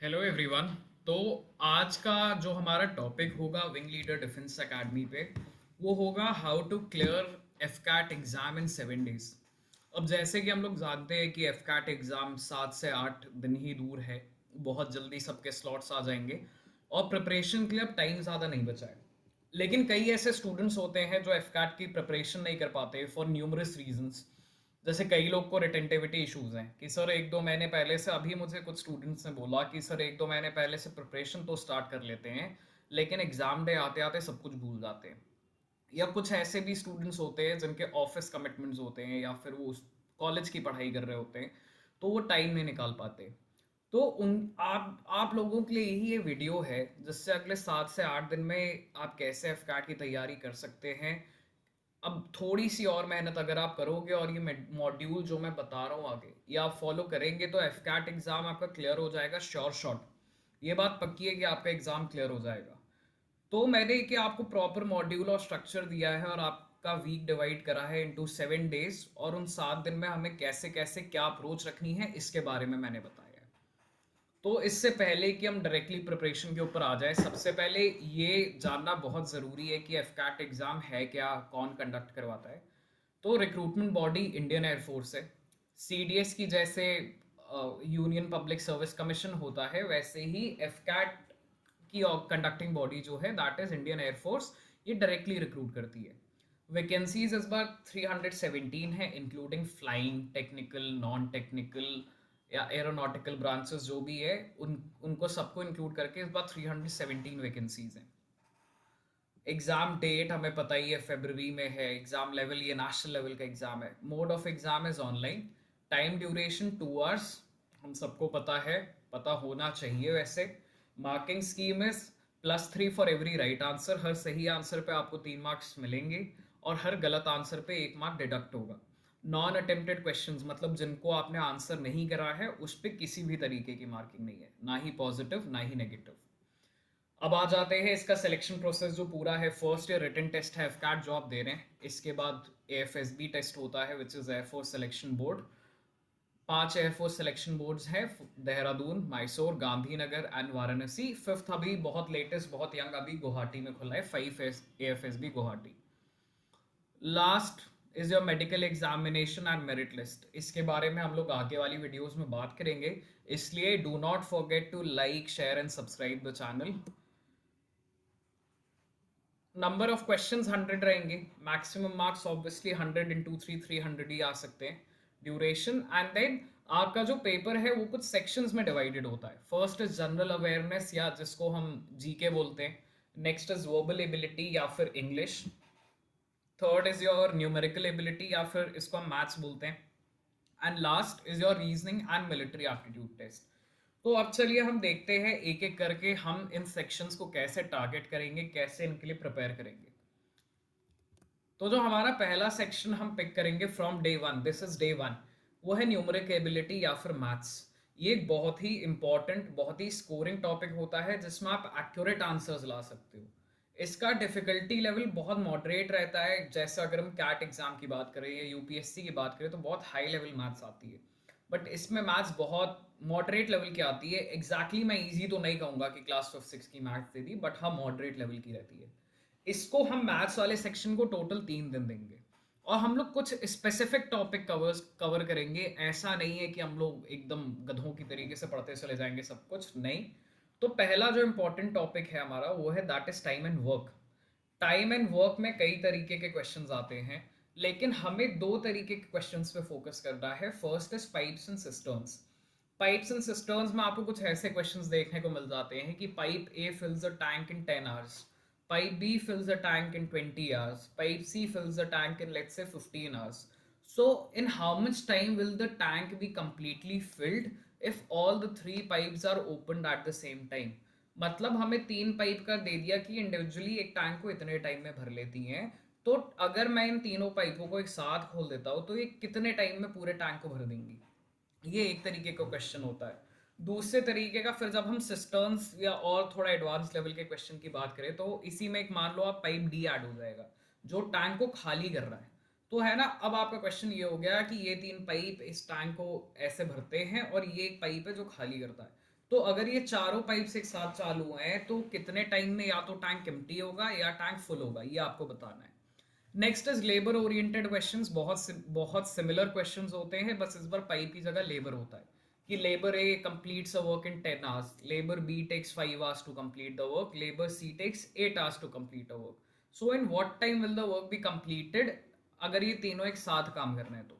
Hello everyone. तो आज का जो हमारा टॉपिक होगा विंग लीडर डिफेंस एकेडमी पे, वो होगा how to clear AFCAT exam in 7 days. अब जैसे कि हम लोग जानते हैं कि एफ कैट एग्ज़ाम 7 से 8 दिन ही दूर है, बहुत जल्दी सबके स्लॉट्स आ जाएंगे और प्रिपरेशन के लिए अब टाइम ज़्यादा नहीं बचा है। लेकिन कई ऐसे स्टूडेंट्स होते हैं जो एफ कैट की प्रिपरेशन नहीं कर पाते फॉर न्यूमरस रीजंस। जैसे कई लोग को रिटेंटिविटी इश्यूज हैं कि सर एक दो महीने पहले से, अभी मुझे कुछ स्टूडेंट्स ने बोला कि सर एक दो महीने पहले से प्रिपरेशन तो स्टार्ट कर लेते हैं, लेकिन एग्जाम डे आते आते सब कुछ भूल जाते हैं। या कुछ ऐसे भी स्टूडेंट्स होते हैं जिनके ऑफिस कमिटमेंट्स होते हैं या फिर वो कॉलेज की पढ़ाई कर रहे होते हैं, तो वो टाइम नहीं निकाल पाते। तो उन आप लोगों के लिए यही ये वीडियो है जिससे अगले 7 से 8 दिन में आप कैसे एफ कैट की तैयारी कर सकते हैं। अब थोड़ी सी और मेहनत अगर आप करोगे और ये मॉड्यूल जो मैं बता रहा हूँ आगे ये आप फॉलो करेंगे तो एफ कैट एग्ज़ाम आपका क्लियर हो जाएगा श्योर शॉट। ये बात पक्की है कि आपका एग्ज़ाम क्लियर हो जाएगा। तो मैंने कि आपको प्रॉपर मॉड्यूल और स्ट्रक्चर दिया है और आपका वीक डिवाइड करा है इनटू 7 डेज, और उन 7 दिन में हमें कैसे कैसे क्या अप्रोच रखनी है इसके बारे में मैंने बताया है। तो इससे पहले कि हम डायरेक्टली प्रिपरेशन के ऊपर आ जाए, सबसे पहले ये जानना बहुत ज़रूरी है कि एफ कैट एग्ज़ाम है क्या, कौन कंडक्ट करवाता है। तो रिक्रूटमेंट बॉडी इंडियन एयरफोर्स है। सी डी एस की जैसे यूनियन पब्लिक सर्विस कमीशन होता है, वैसे ही एफ कैट की कंडक्टिंग बॉडी जो है दैट इज़ इंडियन एयरफोर्स। ये डायरेक्टली रिक्रूट करती है। वैकेंसीज इस बार 317 है, including flying, technical, non technical या एरोनॉटिकल ब्रांचेस जो भी है, उनको सबको इंक्लूड करके इस बार 317 वैकेंसीज हैं। एग्ज़ाम डेट हमें पता ही है, फरवरी में है। एग्ज़ाम लेवल ये नेशनल लेवल का एग्ज़ाम है। Mode of exam is online. Time duration 2 hours, हम सबको पता है, पता होना चाहिए वैसे। Marking scheme is +3 for every right answer. हर सही आंसर पे आपको 3 मार्क्स मिलेंगे और हर गलत आंसर पे 1 मार्क डिडक्ट होगा। नॉन अटेम्प्टेड क्वेश्चंस मतलब जिनको आपने आंसर नहीं करा है उस पर किसी भी तरीके की मार्किंग नहीं है, ना ही पॉजिटिव ना ही नेगेटिव। अब आ जाते हैं इसका सिलेक्शन प्रोसेस जो पूरा है। फर्स्ट ईयर रिटन टेस्ट है, एफकैट जो आप दे रहे हैं, इसके बाद एएफएसबी टेस्ट होता है which is air force selection board. 5 air force selection boards हैं, देहरादून, मैसूर, गांधीनगर एंड वाराणसी। फिफ्थ अभी बहुत लेटेस्ट, बहुत यंग अभी गुवाहाटी में खुला है, 5 AFSB Guwahati. Last is your medical examination and merit list. इसके बारे में हम लोग आगे वाली वीडियोस में बात करेंगे, इसलिए do not forget to like, share and subscribe the channel. Number of questions 100 रहेंगे। मैक्सिमम मार्क्स ऑब्वियसली 100 इंटू 300 ही आ सकते हैं। ड्यूरेशन एंड देन आपका जो पेपर है वो कुछ सेक्शंस में डिवाइडेड होता है। फर्स्ट इज जनरल अवेयरनेस या जिसको हम जीके बोलते हैं। नेक्स्ट इज वर्बल एबिलिटी या फिर English. Third is your numerical ability या फिर इसको हम मैथ्स बोलते हैं। And last is your reasoning and military aptitude test. तो अब चलिए हम देखते हैं एक एक करके हम इन सेक्शंस को कैसे टारगेट करेंगे, कैसे इनके लिए प्रिपेयर करेंगे। तो जो हमारा पहला सेक्शन हम पिक करेंगे from day one, this is day one, वो है न्यूमेरिक एबिलिटी या फिर मैथ्स। ये एक बहुत ही इंपॉर्टेंट, बहुत ही स्कोरिंग टॉपिक होता है जिसमें आप एक्यूरेट आंसर्स ला सकते हो। इसका डिफिकल्टी लेवल बहुत मॉडरेट रहता है। जैसे अगर हम कैट एग्जाम की बात करें या यूपीएससी की बात करें तो बहुत हाई लेवल मैथ्स आती है, बट इसमें मैथ्स बहुत मॉडरेट लेवल की आती है। एग्जैक्टली मैं इजी तो नहीं कहूंगा कि क्लास 5 6 की मैथ्स दे दी, बट हाँ मॉडरेट लेवल की रहती है। इसको हम मैथ्स वाले सेक्शन को टोटल 3 दिन देंगे और हम लोग कुछ स्पेसिफिक टॉपिक कवर करेंगे। ऐसा नहीं है कि हम लोग एकदम गधों की तरीके से पढ़ते चले जाएंगे सब कुछ, नहीं। तो पहला जो इंपॉर्टेंट टॉपिक है हमारा वो है that is time and work. Time and work में कई तरीके के क्वेश्चंस आते हैं, लेकिन हमें दो तरीके के क्वेश्चंस पे फोकस करना है। First is pipes and cisterns. Pipes and cisterns में आपको कुछ ऐसे क्वेश्चंस देखने को मिल जाते हैं कि pipe A fills a tank in 10 hours, pipe B fills a tank in 20 hours, pipe C fills a tank in let's say 15 hours. So, in how much time will the tank be completely filled if all the three pipes are opened at the same time? मतलब हमें 3 pipe का दे दिया कि individually एक tank को इतने time में भर लेती हैं। तो अगर मैं इन तीनों पाइपों को एक साथ खोल देता हूँ तो ये कितने टाइम में पूरे टैंक को भर देंगी। ये एक तरीके का क्वेश्चन होता है। दूसरे तरीके का, फिर जब हम सिस्टर्न्स या और थोड़ा एडवांस लेवल के क्वेश्चन की बात करें तो इसी में एक मान लो आप पाइप डी ऐड हो जाएगा जो टैंक को खाली कर रहा है। तो है ना, अब आपका क्वेश्चन ये हो गया कि ये 3 पाइप इस टैंक को ऐसे भरते हैं और ये एक पाइप है जो खाली करता है। तो अगर ये चारों पाइप्स एक साथ चालू हैं तो कितने टाइम में या तो टैंक एम्प्टी होगा या टैंक फुल होगा, ये आपको बताना है। Next is labour oriented questions. बहुत सिमिलर क्वेश्चंस होते हैं, बस इस बार पाइप की जगह लेबर होता है कि labour A completes a work in 10 hours, labour B takes 5 hours to complete the work, labour C takes 8 hours to complete a work. So in what time will the work be completed, अगर ये तीनों एक साथ काम कर रहे हैं तो।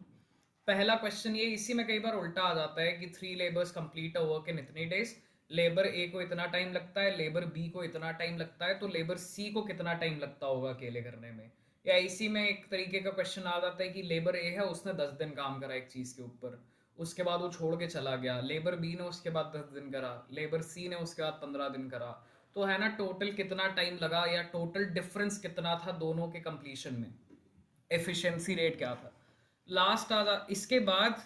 पहला क्वेश्चन ये, इसी में कई बार उल्टा आ जाता है कि 3 लेबर्स कंप्लीट अ वर्क इन इतनी डेज, लेबर ए को इतना टाइम लगता है, लेबर बी को इतना टाइम लगता है, तो लेबर सी को कितना टाइम लगता होगा अकेले करने में। या इसी में एक तरीके का क्वेश्चन आ जाता है कि लेबर ए है, उसने 10 दिन काम करा एक चीज के ऊपर, उसके बाद वो छोड़ के चला गया, लेबर बी ने उसके बाद 10 दिन करा, लेबर सी ने उसके बाद 15 दिन करा, तो है ना टोटल कितना टाइम लगा या टोटल डिफरेंस कितना था दोनों के कंप्लीशन में, एफिशिएंसी रेट क्या था। लास्ट आ इसके बाद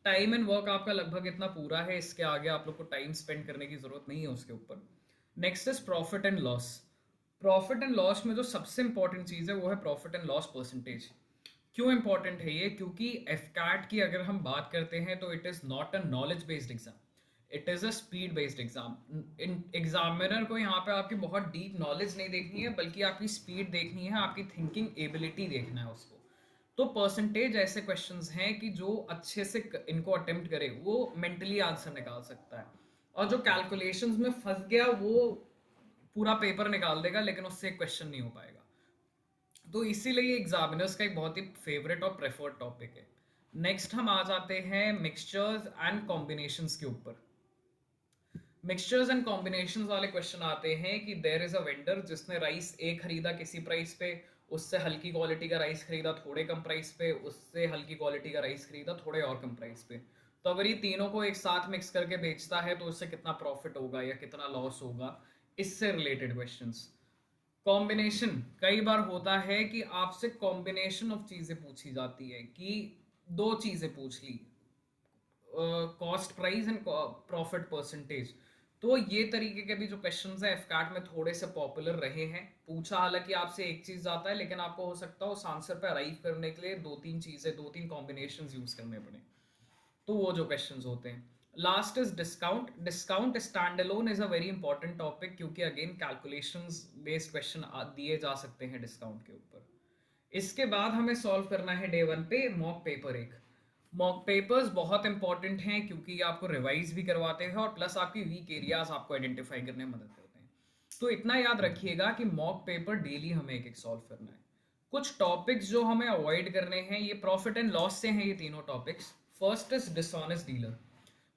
टाइम एंड वर्क आपका लगभग इतना पूरा है, इसके आगे आप लोग को टाइम स्पेंड करने की जरूरत नहीं है उसके ऊपर। Next is profit and loss. Profit and loss में जो सबसे इंपॉर्टेंट चीज है वो है प्रॉफिट एंड लॉस परसेंटेज। क्यों इंपॉर्टेंट है ये? क्योंकि एफकैट की अगर हम बात करते हैं तो it is not a knowledge based exam, it is a speed based exam. Examiner को यहाँ पे आपकी बहुत डीप नॉलेज नहीं देखनी है, बल्कि आपकी स्पीड देखनी है, आपकी थिंकिंग एबिलिटी देखना है उसको। तो परसेंटेज ऐसे क्वेश्चंस हैं कि जो अच्छे से इनको अटेम्प्ट करे वो मेंटली आंसर निकाल सकता है, और जो कैलकुलेशंस में फंस गया वो पूरा पेपर निकाल देगा लेकिन उससे क्वेश्चन नहीं हो पाएगा। तो इसीलिए एग्जामिनर्स का एक बहुत ही फेवरेट और प्रेफर्ड टॉपिक है। नेक्स्ट हम आ जाते हैं मिक्सचर्स एंड कॉम्बिनेशंस के ऊपर। मिक्सचर्स एंड कॉम्बिनेशंस वाले क्वेश्चन आते हैं कि देयर इज अ वेंडर जिसने राइस ए खरीदा किसी प्राइस पे, उससे हल्की क्वालिटी का राइस खरीदा थोड़े कम प्राइस पे, उससे हल्की क्वालिटी का राइस खरीदा थोड़े और कम प्राइस पे। तो अगर ये तीनों को एक साथ मिक्स करके बेचता है तो उससे कितना प्रॉफिट होगा या कितना लॉस होगा, इससे रिलेटेड क्वेश्चंस। कॉम्बिनेशन कई बार होता है कि आपसे कॉम्बिनेशन ऑफ चीजें पूछी जाती है कि दो चीजें पूछ ली, cost price and profit percentage. तो ये तरीके के भी जो क्वेश्चंस है एफकैट में थोड़े से पॉपुलर रहे हैं। पूछा हालांकि आपसे एक चीज जाता है लेकिन आपको हो सकता है उस आंसर पे अराइव करने के लिए दो तीन चीजें, दो तीन कॉम्बिनेशन यूज करने पड़े। तो वो जो क्वेश्चंस होते हैं। Last is discount. Discount stand alone is a very important topic, क्योंकि अगेन कैलकुलेशंस बेस्ड क्वेश्चन दिए जा सकते हैं डिस्काउंट के ऊपर। इसके बाद हमें सॉल्व करना है डे वन पे मॉक पेपर एक। मॉक पेपर्स बहुत इंपॉर्टेंट हैं क्योंकि ये आपको रिवाइज भी करवाते हैं और प्लस आपकी वीक एरियाज आपको आइडेंटिफाई करने में मदद करते हैं। तो इतना याद रखिएगा कि मॉक पेपर डेली हमें एक एक सॉल्व करना है। कुछ टॉपिक्स जो हमें अवॉइड करने हैं, ये प्रॉफिट एंड लॉस से हैं ये तीनों topics. First is dishonest dealer.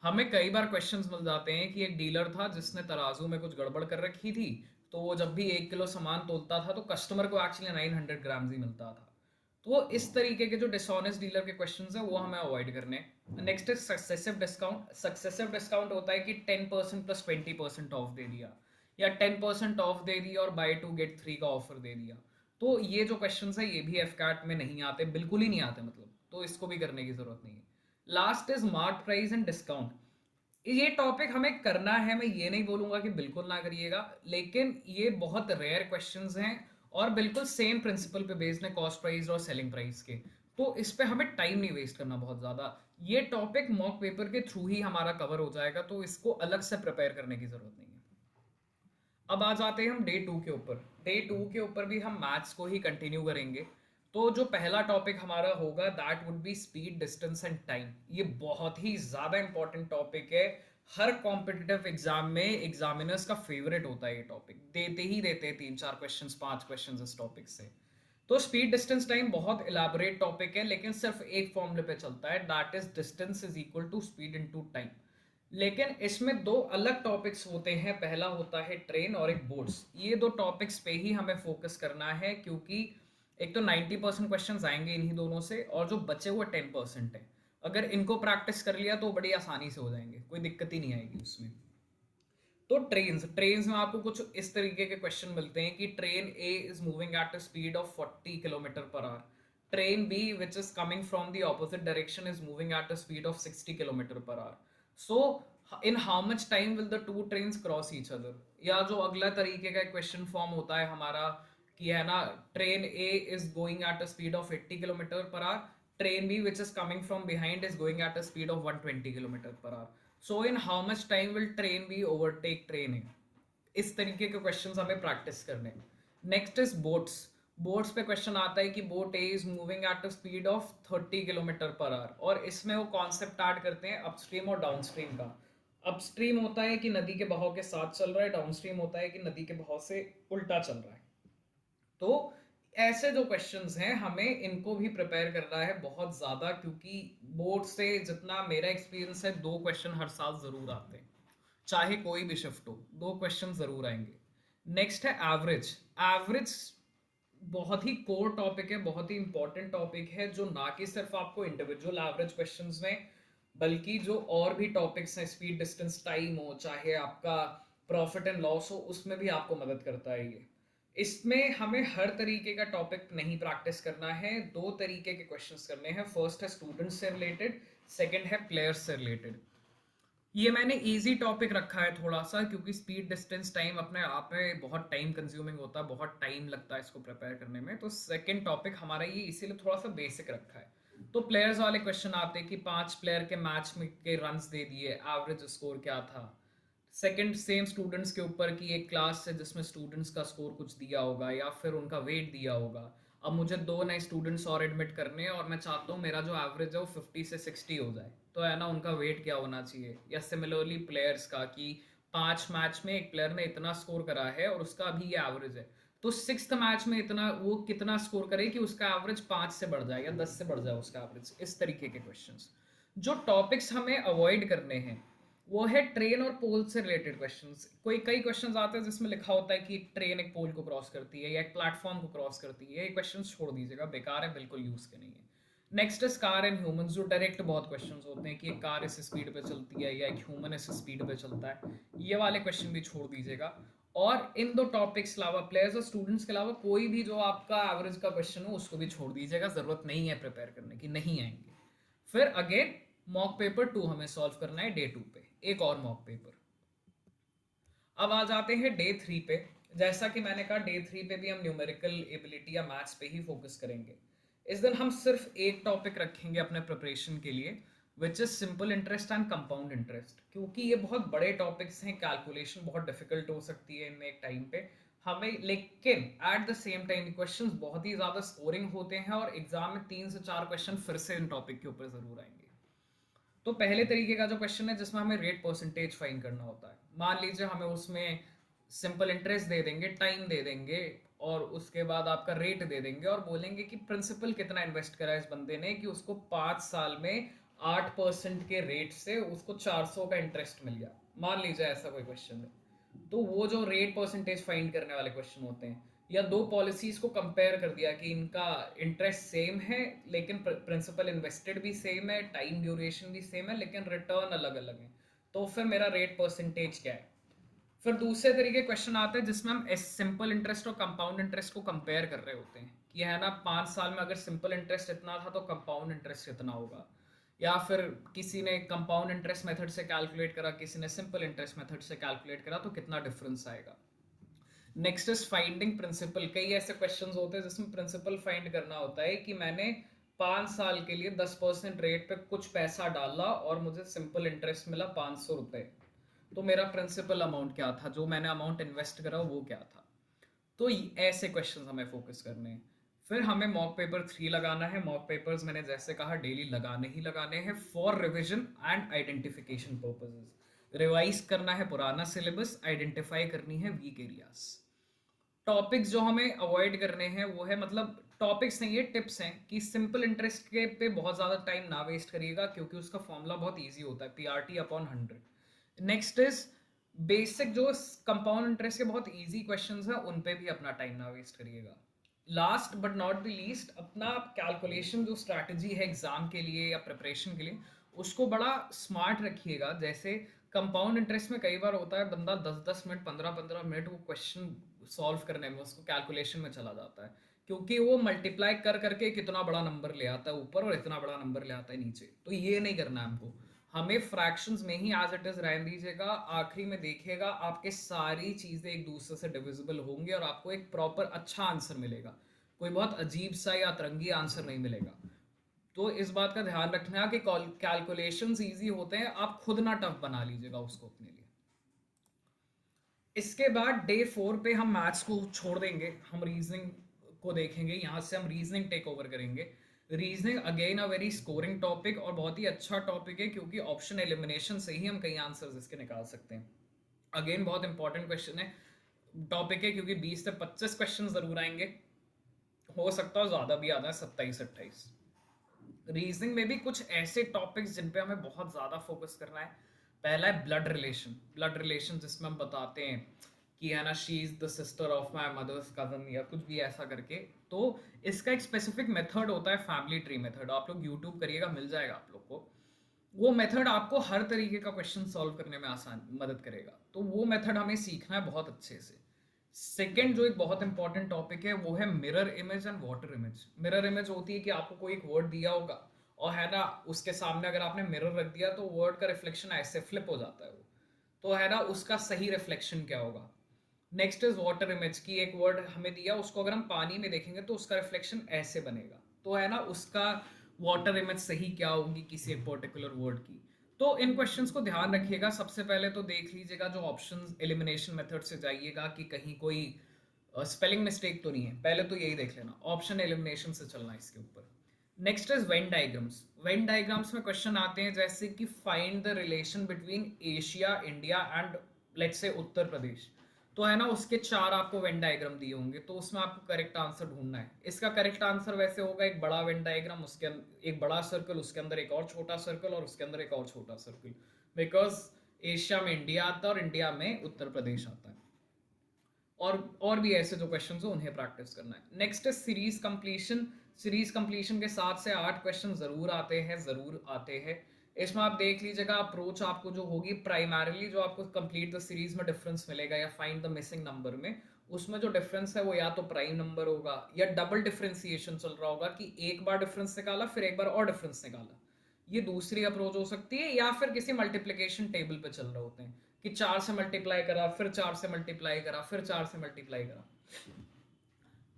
हमें कई बार क्वेश्चंस मिल जाते हैं कि एक डीलर था जिसने तराजू में कुछ गड़बड़ कर रखी थी, तो वो जब भी 1 किलो सामान तोलता था तो कस्टमर को एक्चुअली 900 ग्राम्स ही मिलता था। तो इस तरीके के जो डिसऑनेस्ट डीलर के क्वेश्चंस हैं वो हमें अवॉइड करने हैं। Next is successive discount. Successive discount होता है कि 10% प्लस 20% ऑफ दे दिया, या 10% ऑफ दे दिया और बाय टू गेट थ्री का ऑफर दे दिया। तो ये जो क्वेश्चंस है ये भी एफकैट में नहीं आते, बिल्कुल ही नहीं आते मतलब, तो इसको भी करने की जरूरत नहीं है। Last is mark price and discount. ये टॉपिक हमें करना है, मैं ये नहीं बोलूंगा कि बिल्कुल ना करिएगा, लेकिन ये बहुत रेयर क्वेश्चंस हैं और बिल्कुल सेम प्रिंसिपल पे बेस्ड है कॉस्ट प्राइस और सेलिंग प्राइस के। तो इस पे हमें टाइम नहीं वेस्ट करना बहुत ज़्यादा। ये टॉपिक मॉक पेपर के थ्रू ही हमारा कवर हो जाएगा, तो इसको अलग से प्रिपेयर करने की ज़रूरत नहीं है। अब आ जाते हैं हम डे टू के ऊपर। डे टू के ऊपर भी हम मैथ्स को ही कंटिन्यू करेंगे। तो जो पहला टॉपिक हमारा होगा that would be speed distance and time. ये बहुत ही ज़्यादा इंपॉर्टेंट टॉपिक है, हर कॉम्पिटिटिव एग्जाम में एग्जामिनर्स का फेवरेट होता है ये टॉपिक, देते ही देते हैं 3 4 क्वेश्चंस 5 क्वेश्चंस इस टॉपिक से। तो स्पीड डिस्टेंस टाइम बहुत इलाबोरेट टॉपिक है लेकिन सिर्फ एक फॉर्मूले पे चलता है, that is distance is equal to speed into time. लेकिन इसमें दो अलग टॉपिक्स होते हैं, पहला होता है ट्रेन और एक बोर्ड्स। ये दो टॉपिक्स पे ही हमें फोकस करना है क्योंकि एक तो 90% क्वेश्चन आएंगे इन्हीं दोनों से और जो बचे हुए 10% है, अगर इनको प्रैक्टिस कर लिया तो बड़ी आसानी से हो जाएंगे, कोई दिक्कत ही नहीं आएगी उसमें। तो ट्रेन्स ट्रेन्स में आपको कुछ इस तरीके के क्वेश्चन मिलते हैं कि train A is moving at a speed of 40 kilometre per hour, train B which is coming from the opposite direction is moving at a speed of 60 kilometre per hour. So in how much time will the two trains cross each other. या जो अगला तरीके का question form होता है हमारा कि है ना, train A is going at a speed of 80 kilometre per hour, train B which is coming from behind is going at a speed of 120 kilometre per hour. So in how much time will train B overtake train? इस तरीके के questions हमें practice करने। Next is boats. Boats पे question आता है कि boat A is moving at a speed of 30 kilometre per our, और इसमें वो कॉन्सेप्ट ऐड करते हैं अपस्ट्रीम और डाउनस्ट्रीम का। अपस्ट्रीम होता है कि नदी के बहाव के साथ चल रहा है, डाउनस्ट्रीम होता है कि नदी के बहाव से उल्टा चल रहा है। तो ऐसे जो क्वेश्चंस हैं हमें इनको भी प्रिपेयर करना है बहुत ज़्यादा, क्योंकि बोर्ड से जितना मेरा एक्सपीरियंस है 2 क्वेश्चन हर साल ज़रूर आते हैं, चाहे कोई भी शिफ्ट हो 2 क्वेश्चन ज़रूर आएंगे। नेक्स्ट है एवरेज। एवरेज बहुत ही कोर टॉपिक है, बहुत ही इंपॉर्टेंट टॉपिक है, जो ना कि सिर्फ आपको इंडिविजुअल एवरेज क्वेश्चंस में, बल्कि जो और भी टॉपिक्स हैं, स्पीड डिस्टेंस टाइम हो, चाहे आपका प्रॉफिट एंड लॉस हो, उसमें भी आपको मदद करता है ये। इसमें हमें हर तरीके का टॉपिक नहीं प्रैक्टिस करना है, 2 तरीके के क्वेश्चंस करने हैं। फर्स्ट है स्टूडेंट्स से रिलेटेड, सेकंड है प्लेयर्स से रिलेटेड। ये मैंने इजी टॉपिक रखा है थोड़ा सा, क्योंकि स्पीड डिस्टेंस टाइम अपने आप में बहुत टाइम कंज्यूमिंग होता है, बहुत टाइम लगता है इसको प्रिपेयर करने में, तो सेकंड टॉपिक हमारा ये इसीलिए थोड़ा सा बेसिक रखा है। तो प्लेयर्स वाले क्वेश्चन आते हैं कि 5 प्लेयर के मैच में के रन्स दे दिए, एवरेज स्कोर क्या था। सेकंड सेम स्टूडेंट्स के ऊपर की एक क्लास है जिसमें स्टूडेंट्स का स्कोर कुछ दिया होगा या फिर उनका वेट दिया होगा। अब मुझे 2 नए स्टूडेंट्स और एडमिट करने हैं और मैं चाहता हूँ मेरा जो एवरेज है वो 50 से 60 हो जाए, तो है ना उनका वेट क्या होना चाहिए। या सिमिलरली प्लेयर्स का कि 5 मैच में एक प्लेयर ने इतना स्कोर करा है और उसका अभी ये एवरेज है, तो 6th मैच में इतना वो कितना स्कोर करे कि उसका एवरेज 5 से बढ़ जाए या 10 से बढ़ जाए उसका एवरेज। इस तरीके के क्वेश्चंस। जो टॉपिक्स हमें अवॉइड करने हैं वो है ट्रेन और पोल से रिलेटेड क्वेश्चंस। कोई कई क्वेश्चंस आते हैं जिसमें लिखा होता है कि ट्रेन एक पोल को क्रॉस करती है या एक प्लेटफॉर्म को क्रॉस करती है, ये क्वेश्चंस छोड़ दीजिएगा, बेकार है, बिल्कुल यूज के नहीं है। Next is car and humans, जो डायरेक्ट बहुत क्वेश्चंस होते हैं कि एक कार इस स्पीड पे चलती है या एक ह्यूमन इस स्पीड पे चलता है, ये वाले क्वेश्चन भी छोड़ दीजिएगा। और इन 2 टॉपिक्स अलावा, प्लेयर्स और स्टूडेंट्स के अलावा, कोई भी जो आपका एवरेज का क्वेश्चन हो उसको भी छोड़ दीजिएगा, जरूरत नहीं है प्रिपेयर करने की, नहीं आएंगे। फिर अगेन मॉक पेपर 2 हमें सॉल्व करना है डे 2 पे, एक और मॉक पेपर। अब आ जाते हैं डे 3 पे। जैसा कि मैंने कहा डे 3 पे भी हम न्यूमेरिकल एबिलिटी या मैथ्स पे ही फोकस करेंगे। इस दिन हम सिर्फ एक टॉपिक रखेंगे अपने प्रिपरेशन के लिए, which is simple interest and compound interest, क्योंकि ये बहुत बड़े टॉपिक्स हैं, कैलकुलेशन बहुत डिफिकल्ट हो सकती है इनमें एक टाइम पे हमें, लेकिन at the same time questions बहुत ही ज्यादा स्कोरिंग होते हैं और एग्जाम में 3 से 4 क्वेश्चन फिर से इन टॉपिक के ऊपर जरूर आएंगे। तो पहले तरीके का जो क्वेश्चन है जिसमें हमें रेट परसेंटेज फाइंड करना होता है, मान लीजिए हमें उसमें सिंपल इंटरेस्ट दे देंगे, टाइम दे देंगे, और उसके बाद आपका रेट दे देंगे और बोलेंगे कि प्रिंसिपल कितना इन्वेस्ट करा इस बंदे ने कि उसको 5 साल में 8% के रेट से उसको 400 का इंटरेस्ट मिल गया। मान लीजिए ऐसा कोई क्वेश्चन है, तो वो जो रेट परसेंटेज फाइंड करने वाले क्वेश्चन होते हैं, या 2 पॉलिसीज को कंपेयर कर दिया कि इनका इंटरेस्ट सेम है लेकिन प्रिंसिपल इन्वेस्टेड भी सेम है, टाइम ड्यूरेशन भी सेम है, लेकिन रिटर्न अलग अलग है, तो फिर मेरा रेट परसेंटेज क्या है। फिर दूसरे तरीके क्वेश्चन आते हैं जिसमें हम सिंपल इंटरेस्ट और कंपाउंड इंटरेस्ट को कंपेयर कर रहे होते हैं कि है ना 5 साल में अगर सिंपल इंटरेस्ट इतना था तो कंपाउंड इंटरेस्ट इतना होगा। या फिर किसी ने कंपाउंड इंटरेस्ट मेथड से कैलकुलेट करा, किसी ने सिंपल इंटरेस्ट मेथड से कैलकुलेट करा, तो कितना डिफरेंस आएगा। Next is finding principal. कई ऐसे क्वेश्चंस होते हैं जिसमें प्रिंसिपल फाइंड करना होता है कि मैंने 5 साल के लिए 10% रेट पे कुछ पैसा डाला और मुझे सिंपल इंटरेस्ट मिला 500 रुपये, तो मेरा प्रिंसिपल अमाउंट क्या था, जो मैंने अमाउंट इन्वेस्ट करा वो क्या था। तो ऐसे क्वेश्चन हमें फोकस करने हैं। फिर हमें मॉक पेपर 3 लगाना है। मॉक पेपर्स मैंने जैसे कहा डेली लगाने ही लगाने हैं for revision and identification purposes. Revise करना है पुराना सिलेबस, आइडेंटिफाई करनी है वीक एरियाज। टॉपिक्स जो हमें अवॉइड करने हैं वो है, मतलब टॉपिक्स नहीं, ये टिप्स हैं कि सिंपल इंटरेस्ट के पे बहुत ज़्यादा टाइम ना वेस्ट करिएगा, क्योंकि उसका फॉर्मूला बहुत इजी होता है, PRT/100। नेक्स्ट इज बेसिक, जो कंपाउंड इंटरेस्ट के बहुत इजी क्वेश्चंस हैं उन पे भी अपना टाइम ना वेस्ट करिएगा। Last but not the least, अपना कैलकुलेशन जो स्ट्रैटेजी है एग्जाम के लिए या प्रिपरेशन के लिए, उसको बड़ा स्मार्ट रखिएगा। जैसे कंपाउंड इंटरेस्ट में कई बार होता है बंदा 10-10 मिनट 15-15 मिनट वो क्वेश्चन सॉल्व करने में, उसको कैलकुलेशन में चला जाता है, क्योंकि वो मल्टीप्लाई कर करके कितना बड़ा नंबर ले आता है ऊपर और इतना बड़ा नंबर ले आता है नीचे। तो ये नहीं करना है हमको, हमें फ्रैक्शंस में ही एज इट इज रहने दीजिएगा। आखिरी में देखिएगा आपके सारी चीज़ें एक दूसरे से डिविजिबल होंगी और आपको एक प्रॉपर अच्छा आंसर मिलेगा, कोई बहुत अजीब सा या अतरंगी आंसर नहीं मिलेगा। तो इस बात का ध्यान रखना कि कैलकुलेशंस इजी होते हैं, आप खुद ना टफ बना लीजिएगा उसको अपने लिए। इसके बाद डे 4 पे हम मैथ्स को छोड़ देंगे, हम रीजनिंग को देखेंगे। यहाँ से हम रीजनिंग टेक ओवर करेंगे। Reasoning again a very scoring topic और बहुत ही अच्छा टॉपिक है, क्योंकि ऑप्शन एलिमिनेशन से ही हम कई आंसर्स इसके निकाल सकते हैं। अगेन बहुत इंपॉर्टेंट क्वेश्चन है, टॉपिक है, क्योंकि 20 से 25 क्वेश्चन जरूर आएंगे, हो सकता है ज़्यादा भी आ जाए, 27-28। रीजनिंग में भी कुछ ऐसे टॉपिक्स जिन पे हमें बहुत ज़्यादा फोकस करना है। पहला है ब्लड रिलेशन। ब्लड रिलेशन जिसमें हम बताते हैं कि है ना, she is the sister of my mother's cousin या कुछ भी ऐसा करके। तो इसका एक स्पेसिफिक मेथड होता है, फैमिली ट्री मेथड। आप लोग यूट्यूब करिएगा, मिल जाएगा आप लोग को। वो मेथड आपको हर तरीके का क्वेश्चन सॉल्व करने में आसान मदद करेगा, तो वो मेथड हमें सीखना है बहुत अच्छे से। सेकेंड जो एक बहुत इंपॉर्टेंट टॉपिक है वो है mirror image and water image. Mirror image होती है कि आपको कोई एक वर्ड दिया होगा और है ना, उसके सामने अगर आपने मिरर रख दिया तो वर्ड का रिफ्लेक्शन ऐसे फ्लिप हो जाता है वो, तो है ना, उसका सही रिफ्लेक्शन क्या होगा। नेक्स्ट इज वाटर इमेज की, एक वर्ड हमें दिया, उसको अगर हम पानी में देखेंगे तो उसका रिफ्लेक्शन ऐसे बनेगा, तो है ना, उसका वाटर इमेज सही क्या होगी किसी एक पर्टिकुलर वर्ड की। तो इन क्वेश्चंस को ध्यान रखिएगा। सबसे पहले तो देख लीजिएगा जो ऑप्शंस एलिमिनेशन मेथड से जाइएगा कि कहीं कोई स्पेलिंग मिस्टेक तो नहीं है, पहले तो यही देख लेना, ऑप्शन एलिमिनेशन से चलना इसके ऊपर। Next is Venn diagrams. Venn diagrams में क्वेश्चन आते हैं जैसे कि find the relation between Asia, India and let's say Uttar Pradesh. तो है ना, उसके 4 आपको वेन डायग्राम दिए होंगे, तो उसमें आपको करेक्ट आंसर ढूंढना है। इसका करेक्ट आंसर वैसे होगा एक बड़ा वेन डायग्राम, उसके एक बड़ा सर्कल, उसके अंदर एक और छोटा सर्कल और उसके अंदर एक और छोटा सर्कल, बिकॉज एशिया में इंडिया आता है और इंडिया में उत्तर प्रदेश आता है। और भी ऐसे जो क्वेश्चंस हो उन्हें प्रैक्टिस करना है। नेक्स्ट है सीरीज कंप्लीशन। सीरीज कंप्लीशन के 7 से 8 क्वेश्चन जरूर आते हैं, जरूर आते हैं। इसमें आप देख लीजिएगा अप्रोच आपको जो होगी, प्राइमरीली जो आपको कंप्लीट द सीरीज में डिफरेंस मिलेगा या फाइंड द मिसिंग नंबर में, उसमें जो डिफरेंस है वो या तो प्राइम नंबर होगा या डबल डिफरेंशिएशन चल रहा होगा कि एक बार डिफरेंस निकाला फिर एक बार और डिफरेंस निकाला। ये दूसरी अप्रोच हो सकती है, या फिर किसी मल्टीप्लिकेशन टेबल पे चल रहे होते हैं कि 4 से मल्टीप्लाई करा, फिर 4 से मल्टीप्लाई करा, फिर 4 से मल्टीप्लाई करा।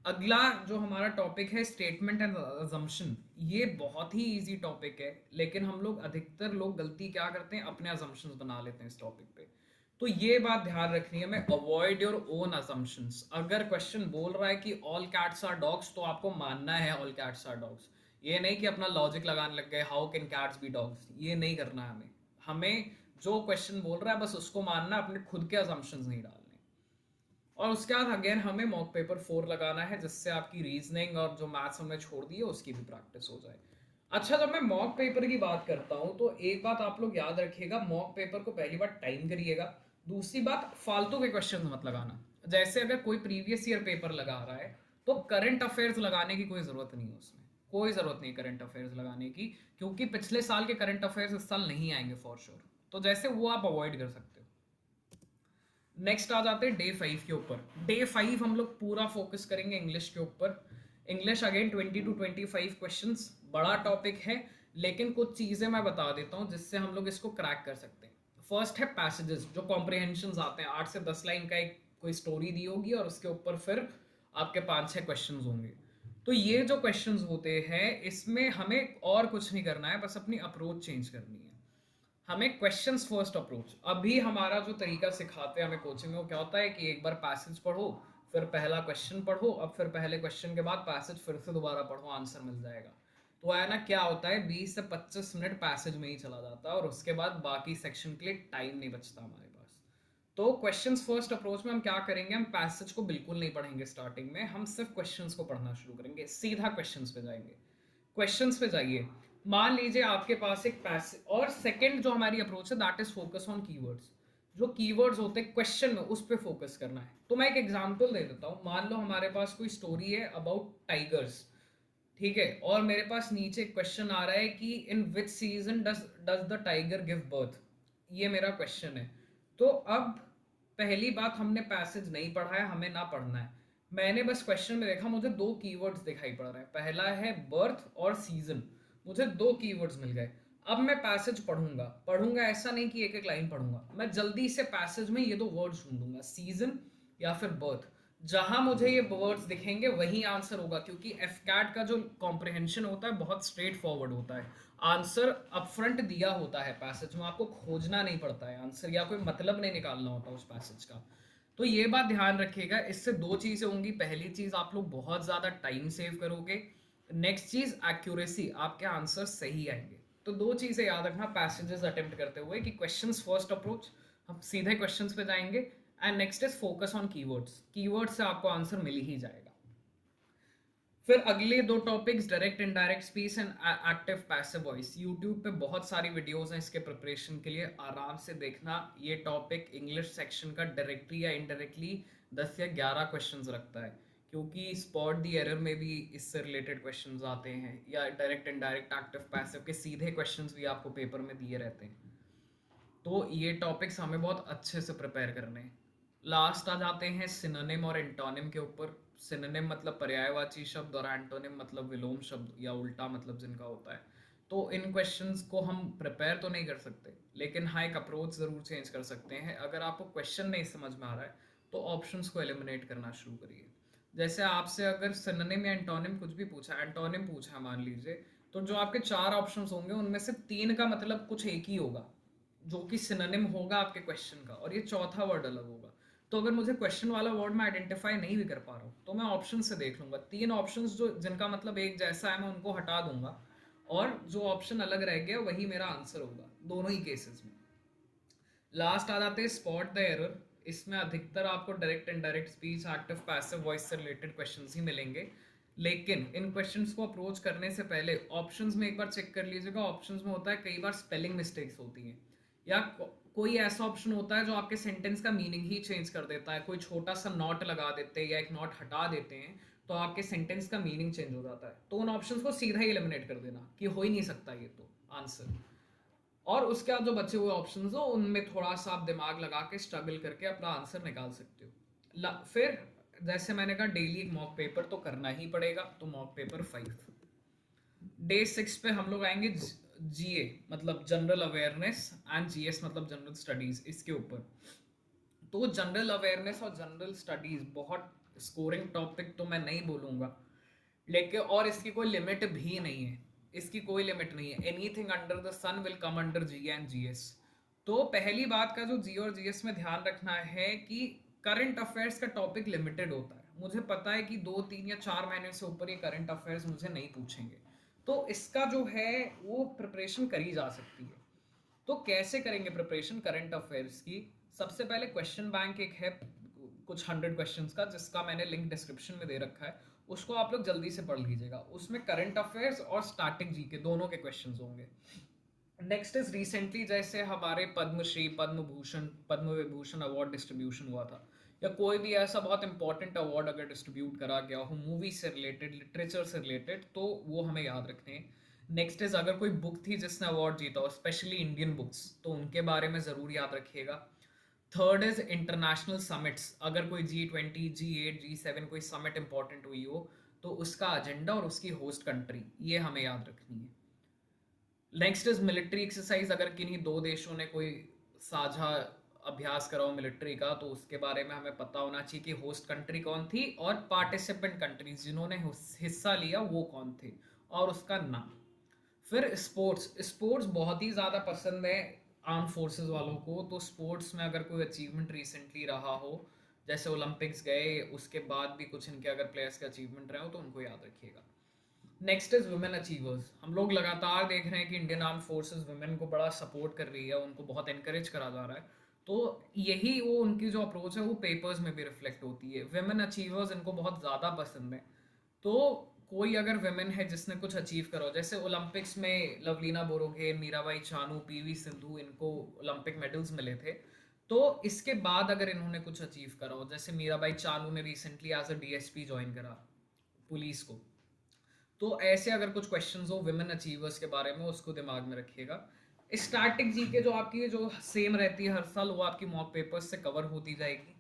अगला जो हमारा टॉपिक है स्टेटमेंट एंड अजम्पशन। ये बहुत ही इजी टॉपिक है, लेकिन हम लोग अधिकतर लोग गलती क्या करते हैं, अपने अजम्पशंस बना लेते हैं इस टॉपिक पे। तो ये बात ध्यान रखनी है हमें, अवॉइड योर ओन अजम्पशंस। अगर क्वेश्चन बोल रहा है कि ऑल कैट्स आर डॉग्स, तो आपको मानना है ऑल कैट्स आर डॉग्स। ये नहीं कि अपना लॉजिक लगाने लग गए how can cats be dogs, ये नहीं करना है हमें। हमें जो क्वेश्चन बोल रहा है बस उसको मानना, अपने खुद के अजम्पशंस नहीं डालने। और उसके बाद अगेन हमें मॉक पेपर 4 लगाना है, जिससे आपकी रीजनिंग और जो मैथ्स हमने छोड़ दी है उसकी भी प्रैक्टिस हो जाए। अच्छा, जब मैं मॉक पेपर की बात करता हूँ तो एक बात आप लोग याद रखिएगा, मॉक पेपर को पहली बार टाइम करिएगा। दूसरी बात, फालतू के क्वेश्चन मत लगाना। जैसे अगर कोई प्रीवियस ईयर पेपर लगा रहा है तो करंट अफेयर्स लगाने की कोई ज़रूरत नहीं है उसमें, कोई ज़रूरत नहीं करंट अफेयर्स लगाने की, क्योंकि पिछले साल के करंट अफेयर्स इस साल नहीं आएंगे फॉर श्योर। तो जैसे वो आप अवॉइड कर सकते हो। नेक्स्ट आ जाते हैं डे 5 के ऊपर। डे 5 हम लोग पूरा फोकस करेंगे इंग्लिश के ऊपर। इंग्लिश अगेन 20 to 25 क्वेश्चंस, बड़ा टॉपिक है, लेकिन कुछ चीज़ें मैं बता देता हूँ जिससे हम लोग इसको क्रैक कर सकते हैं। फर्स्ट है पैसेजेस, जो कॉम्प्रिहेंशन आते हैं, 8 से 10 लाइन का एक कोई स्टोरी दी होगी और उसके ऊपर फिर आपके 5-6 क्वेश्चन होंगे। तो ये जो क्वेश्चंस होते हैं इसमें हमें और कुछ नहीं करना है, बस अपनी अप्रोच चेंज करनी है। हमें क्वेश्चंस फर्स्ट अप्रोच। अभी हमारा जो तरीका सिखाते हैं हमें कोचिंग में, वो क्या होता है कि एक बार पैसेज पढ़ो, फिर पहला क्वेश्चन पढ़ो, अब फिर पहले क्वेश्चन के बाद पैसेज फिर से दोबारा पढ़ो, आंसर मिल जाएगा। तो है ना, क्या होता है 20 से 25 मिनट पैसेज में ही चला जाता है और उसके बाद बाकी सेक्शन के लिए टाइम नहीं बचता हमारे पास। तो क्वेश्चंस फर्स्ट अप्रोच में हम क्या करेंगे, हम पैसेज को बिल्कुल नहीं पढ़ेंगे स्टार्टिंग में, हम सिर्फ क्वेश्चंस को पढ़ना शुरू करेंगे, सीधा क्वेश्चंस पे जाएंगे। क्वेश्चंस पे जाइए। मान लीजिए आपके पास एक पैसेज, और सेकंड जो हमारी अप्रोच है that is focus on keywords. जो कीवर्ड्स होते हैं क्वेश्चन में उस पर फोकस करना है। तो मैं एक एग्जांपल दे देता हूँ। मान लो हमारे पास कोई स्टोरी है अबाउट टाइगर्स, ठीक है, और मेरे पास नीचे क्वेश्चन आ रहा है कि in which season does the tiger give birth. ये मेरा क्वेश्चन है। तो अब पहली बात, हमने पैसेज नहीं पढ़ा है, हमें ना पढ़ना है। मैंने बस क्वेश्चन में देखा, मुझे 2 कीवर्ड्स दिखाई पड़ रहे हैं, पहला है बर्थ और सीजन, मुझे 2 कीवर्ड्स मिल गए। अब मैं पैसेज पढ़ूंगा, पढ़ूंगा ऐसा नहीं कि एक एक लाइन पढ़ूंगा, मैं जल्दी से पैसेज में ये 2 वर्ड्स ढूंढूंगा, सीजन या फिर बर्थ। जहां मुझे ये वर्ड्स दिखेंगे वही आंसर होगा, क्योंकि एफ कैट का जो कॉम्प्रिहेंशन होता है बहुत स्ट्रेट फॉरवर्ड होता है। आंसर अपफ्रंट दिया होता है पैसेज में, आपको खोजना नहीं पड़ता है आंसर, या कोई मतलब नहीं निकालना होता उस पैसेज का। तो ये बात ध्यान रखिएगा। इससे दो चीज़ें होंगी। पहली चीज़, आप लोग बहुत ज़्यादा टाइम सेव करोगे। नेक्स्ट चीज़, एक्यूरेसी, आपके आंसर सही आएंगे। तो दो चीज़ें याद रखना पैसेजेस अटेम्प्ट करते हुए कि क्वेश्चंस फर्स्ट अप्रोच, हम सीधे क्वेश्चंस पे जाएंगे। And next is focus on keywords, keyword से आपको आंसर मिल ही जाएगा। फिर अगले दो topics, direct indirect speech and active passive voice. YouTube पे बहुत सारी वीडियोस हैं इसके प्रिपरेशन के लिए, आराम से देखना। ये टॉपिक इंग्लिश सेक्शन का डायरेक्टली या इनडायरेक्टली 10 या 11 क्वेश्चंस रखता है, क्योंकि स्पॉट दी एरर में भी इससे रिलेटेड क्वेश्चंस आते हैं, या डायरेक्ट इनडायरेक्ट एक्टिव पैसिव के सीधे क्वेश्चंस भी आपको पेपर में दिए रहते हैं। तो ये टॉपिक्स हमें बहुत अच्छे से प्रिपेयर करने हैं। लास्ट आ जाते हैं सिनोनिम और एंटोनिम के ऊपर। सिनोनिम मतलब पर्यायवाची शब्द, और एंटोनिम मतलब विलोम शब्द या उल्टा मतलब जिनका होता है। तो इन क्वेश्चंस को हम प्रिपेयर तो नहीं कर सकते, लेकिन हाँ एक अप्रोच ज़रूर चेंज कर सकते हैं। अगर आपको क्वेश्चन नहीं समझ में आ रहा है तो ऑप्शंस को एलिमिनेट करना शुरू करिए। जैसे आपसे अगर सिनोनिम या एंटोनिम कुछ भी पूछा, एंटोनिम पूछा मान लीजिए, तो जो आपके 4 ऑप्शंस होंगे उनमें से 3 का मतलब कुछ एक ही होगा जो कि सिनोनिम होगा आपके क्वेश्चन का, और ये चौथा वर्ड अलग होगा। तो अगर मुझे क्वेश्चन वाला वर्ड मैं आइडेंटिफाई नहीं भी कर पा रहा हूँ तो मैं ऑप्शन से देख लूंगा, 3 ऑप्शंस जो जिनका मतलब एक जैसा है मैं उनको हटा दूंगा, और जो ऑप्शन अलग रह गया वही मेरा आंसर होगा दोनों ही केसेस में। लास्ट आ जाते हैं स्पॉट द एरर। इसमें अधिकतर आपको direct indirect speech, active passive voice से रिलेटेड क्वेश्चंस ही मिलेंगे। लेकिन इन क्वेश्चंस को अप्रोच करने से पहले ऑप्शंस में एक बार चेक कर लीजिएगा। ऑप्शंस में होता है कई बार स्पेलिंग मिस्टेक्स होती हैं, या कोई ऐसा ऑप्शन होता है जो आपके सेंटेंस का मीनिंग ही चेंज कर देता है। कोई छोटा सा नॉट लगा देते हैं या एक नॉट हटा देते हैं तो आपके सेंटेंस का मीनिंग चेंज हो जाता है। तो उन ऑप्शंस को सीधा ही एलिमिनेट कर देना कि हो ही नहीं सकता ये तो आंसर। और उसके बाद जो बचे हुए ऑप्शंस हो उनमें थोड़ा सा आप दिमाग लगा के स्ट्रगल करके अपना आंसर निकाल सकते हो। फिर जैसे मैंने कहा डेली एक मॉक पेपर तो करना ही पड़ेगा, तो मॉक पेपर 5। डे 6 पे हम लोग आएंगे जीए मतलब जनरल अवेयरनेस, एंड जीएस मतलब जनरल स्टडीज, इसके ऊपर। तो जनरल अवेयरनेस और जनरल स्टडीज बहुत स्कोरिंग टॉपिक तो मैं नहीं बोलूँगा, लेकिन और इसकी कोई लिमिट भी नहीं है। इसकी कोई लिमिट नहीं है, anything under the sun will come under G and GS. तो पहली बात का जो जी और जीएस में ध्यान रखना है कि करंट अफेयर्स का टॉपिक लिमिटेड होता है। मुझे पता है कि 2 3 या 4 महीने से ऊपर ये करंट अफेयर्स मुझे नहीं पूछेंगे, तो इसका जो है वो प्रिपरेशन करी जा सकती है। तो कैसे करेंगे प्रिपरेशन करंट अफेयर्स की? सबसे पहले क्वेश्चन बैंक एक है कुछ 100 क्वेश्चंस का, जिसका मैंने लिंक डिस्क्रिप्शन में दे रखा है। उसको आप लोग जल्दी से पढ़ लीजिएगा। उसमें करंट अफेयर्स और स्टैटिक जीके दोनों के क्वेश्चंस होंगे। नेक्स्ट इज रिसेंटली जैसे हमारे पद्मश्री, पद्म भूषण, पद्म विभूषण अवार्ड डिस्ट्रीब्यूशन हुआ था, या कोई भी ऐसा बहुत इंपॉर्टेंट अवार्ड अगर डिस्ट्रीब्यूट करा गया हो मूवी से रिलेटेड, लिटरेचर से रिलेटेड, तो वो हमें याद रखने हैं। नेक्स्ट इज अगर कोई बुक थी जिसने अवार्ड जीता हो, स्पेशली इंडियन बुक्स, तो उनके बारे में ज़रूर याद रखिएगा। थर्ड इज इंटरनेशनल समिट्स, अगर कोई G20, G8, G7 कोई समिट इंपॉर्टेंट हुई हो तो उसका एजेंडा और उसकी होस्ट कंट्री, ये हमें याद रखनी है। नेक्स्ट इज मिलिट्री एक्सरसाइज, अगर किन्हीं दो देशों ने कोई साझा अभ्यास करा हो मिलिट्री का तो उसके बारे में हमें पता होना चाहिए कि होस्ट कंट्री कौन थी और पार्टिसिपेंट कंट्रीज जिन्होंने हिस्सा लिया वो कौन थे, और उसका नाम। फिर स्पोर्ट्स, स्पोर्ट्स बहुत ही ज़्यादा पसंद है आर्म फोर्सेस वालों को। तो स्पोर्ट्स में अगर कोई अचीवमेंट रिसेंटली रहा हो, जैसे ओलंपिक्स गए उसके बाद भी कुछ इनके अगर प्लेयर्स के अचीवमेंट रहे हो तो उनको याद रखिएगा। Next is women achievers. हम लोग लगातार देख रहे हैं कि इंडियन आर्म फोर्सेस वुमेन को बड़ा सपोर्ट कर रही है, उनको बहुत इनकरेज करा जा रहा है। तो यही वो उनकी जो अप्रोच है वो पेपर्स में भी रिफ्लेक्ट होती है। वुमेन अचीवर्स इनको बहुत ज़्यादा पसंद है। तो कोई अगर वुमेन है जिसने कुछ अचीव करा हो, जैसे ओलंपिक्स में लवलीना बोरोगेन, मीराबाई चानू, पीवी सिंधु, इनको ओलंपिक मेडल्स मिले थे। तो इसके बाद अगर इन्होंने कुछ अचीव करा हो, जैसे मीराबाई चानू ने recently as a DSP join करा पुलिस को, तो ऐसे अगर कुछ क्वेश्चंस हो विमेन अचीवर्स के बारे में उसको दिमाग में रखिएगा। स्टैटिक जीके जो आपकी जो सेम रहती है हर साल, वो आपकी मॉक पेपर्स से कवर होती जाएगी।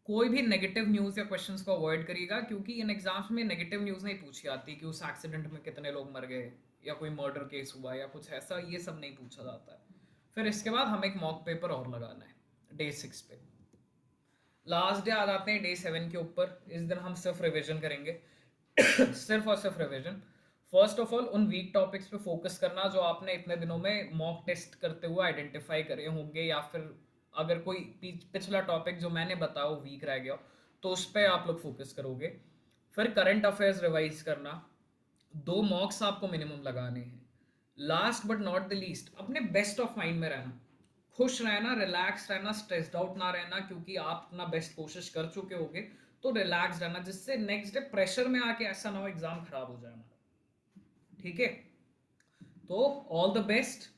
कोई भी नेगेटिव न्यूज़ या क्वेश्चंस को अवॉइड करिएगा, क्योंकि इन एग्जाम्स में नेगेटिव न्यूज़ नहीं पूछी जाती कि उस एक्सीडेंट में कितने लोग मर गए या कोई मर्डर केस हुआ या कुछ ऐसा, ये सब नहीं पूछा जाता है। फिर इसके बाद हमें एक मॉक पेपर और लगाना है डे 6 पे। लास्ट डे आ जाते हैं डे 7 के ऊपर। इस दिन हम सिर्फ रिवीजन करेंगे सिर्फ और सिर्फ रिवीजन। फर्स्ट ऑफ ऑल उन वीक टॉपिक्स पे फोकस करना जो आपने इतने दिनों में मॉक टेस्ट करते हुए आइडेंटिफाई करे होंगे, या फिर अगर कोई पिछला टॉपिक जो मैंने बताया वो वीक रह गया तो उस पर आप लोग फोकस करोगे। फिर करंट अफेयर्स रिवाइज करना, 2 मॉक्स आपको मिनिमम लगाने हैं। Last but not the least, अपने बेस्ट ऑफ माइंड में रहना, खुश रहना, रिलैक्स रहना, स्ट्रेस्ड आउट ना रहना, क्योंकि आप अपना बेस्ट कोशिश कर चुके होगे। तो रिलैक्स रहना, जिससे नेक्स्ट डे प्रेशर में आके ऐसा ना हो एग्जाम खराब हो जाए हमारा। ठीक है, तो ऑल द बेस्ट,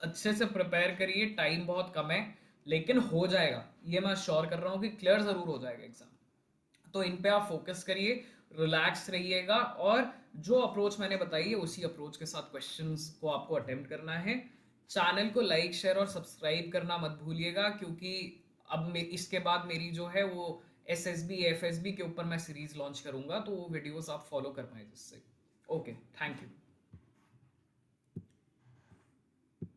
अच्छे से प्रिपेयर करिए। टाइम बहुत कम है लेकिन हो जाएगा, ये मैं श्योर कर रहा हूँ कि क्लियर जरूर हो जाएगा एग्जाम। तो इन पे आप फोकस करिए, रिलैक्स रहिएगा, और जो अप्रोच मैंने बताई है उसी अप्रोच के साथ क्वेश्चंस को आपको अटेम्प्ट करना है। चैनल को लाइक शेयर और सब्सक्राइब करना मत भूलिएगा, क्योंकि अब इसके बाद मेरी जो है वो SSB FSB के ऊपर मैं सीरीज लॉन्च करूंगा, तो वो वीडियोस आप फॉलो कर पाए जिससे। Okay, thank you.